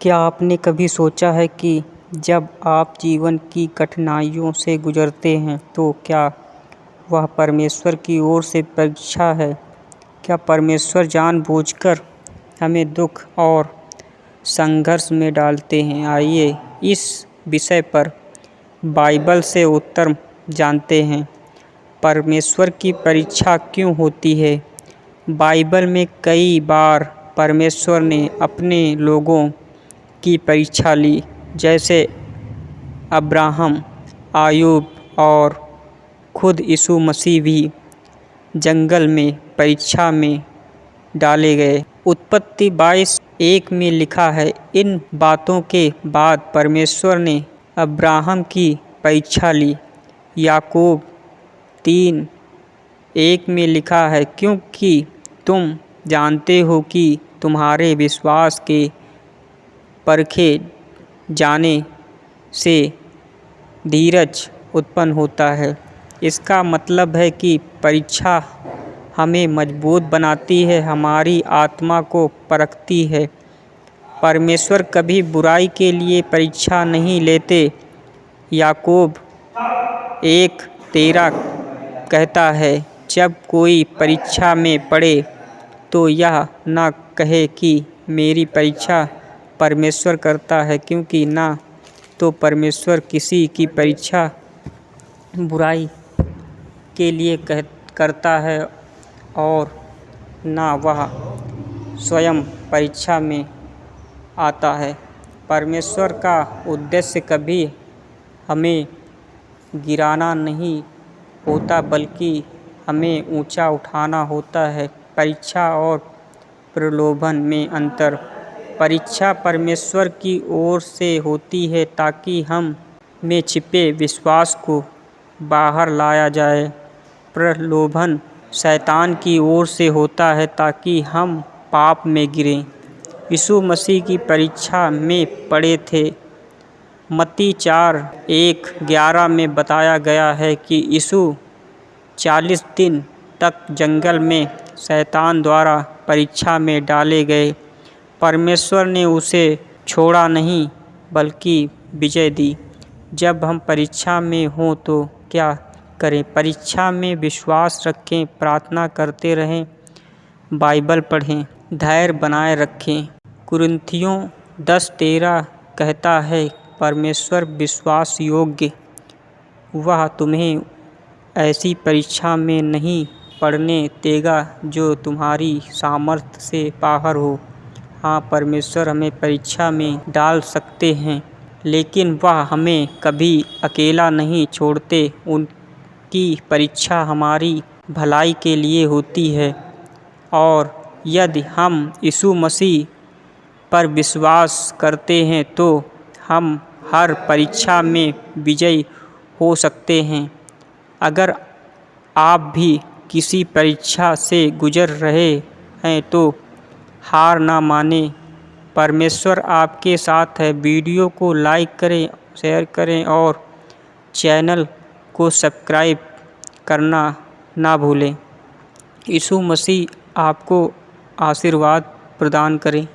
क्या आपने कभी सोचा है कि जब आप जीवन की कठिनाइयों से गुजरते हैं तो क्या वह परमेश्वर की ओर से परीक्षा है? क्या परमेश्वर जानबूझकर हमें दुख और संघर्ष में डालते हैं? आइए इस विषय पर बाइबल से उत्तर जानते हैं। परमेश्वर की परीक्षा क्यों होती है? बाइबल में कई बार परमेश्वर ने अपने लोगों की परीक्षा ली, जैसे अब्राहम, अय्यूब और खुद यीशु मसीह भी जंगल में परीक्षा में डाले गए। उत्पत्ति 22:1 में लिखा है, इन बातों के बाद परमेश्वर ने अब्राहम की परीक्षा ली। याकूब 3:1 में लिखा है, क्योंकि तुम जानते हो कि तुम्हारे विश्वास के परखे जाने से धीरज उत्पन्न होता है। इसका मतलब है कि परीक्षा हमें मजबूत बनाती है, हमारी आत्मा को परखती है। परमेश्वर कभी बुराई के लिए परीक्षा नहीं लेते। याकूब 1:13 कहता है, जब कोई परीक्षा में पड़े तो यह न कहे कि मेरी परीक्षा परमेश्वर करता है, क्योंकि ना तो परमेश्वर किसी की परीक्षा बुराई के लिए करता है और ना वह स्वयं परीक्षा में आता है। परमेश्वर का उद्देश्य कभी हमें गिराना नहीं होता, बल्कि हमें ऊंचा उठाना होता है। परीक्षा और प्रलोभन में अंतर। परीक्षा परमेश्वर की ओर से होती है ताकि हम में छिपे विश्वास को बाहर लाया जाए। प्रलोभन शैतान की ओर से होता है ताकि हम पाप में गिरें। यीशु मसीह की परीक्षा में पड़े थे। मत्ती 4:1-11 में बताया गया है कि यीशु 40 दिन तक जंगल में शैतान द्वारा परीक्षा में डाले गए। परमेश्वर ने उसे छोड़ा नहीं, बल्कि विजय दी। जब हम परीक्षा में हों तो क्या करें? परीक्षा में विश्वास रखें, प्रार्थना करते रहें, बाइबल पढ़ें, धैर्य बनाए रखें। कुरिन्थियों 10:13 कहता है, परमेश्वर विश्वास योग्य, वह तुम्हें ऐसी परीक्षा में नहीं पड़ने देगा जो तुम्हारी सामर्थ्य से बाहर हो। हाँ, परमेश्वर हमें परीक्षा में डाल सकते हैं, लेकिन वह हमें कभी अकेला नहीं छोड़ते। उनकी परीक्षा हमारी भलाई के लिए होती है, और यदि हम यीशु मसीह पर विश्वास करते हैं तो हम हर परीक्षा में विजयी हो सकते हैं। अगर आप भी किसी परीक्षा से गुजर रहे हैं तो हार ना मानें, परमेश्वर आपके साथ है। वीडियो को लाइक करें, शेयर करें और चैनल को सब्सक्राइब करना ना भूलें। यीशु मसीह आपको आशीर्वाद प्रदान करें।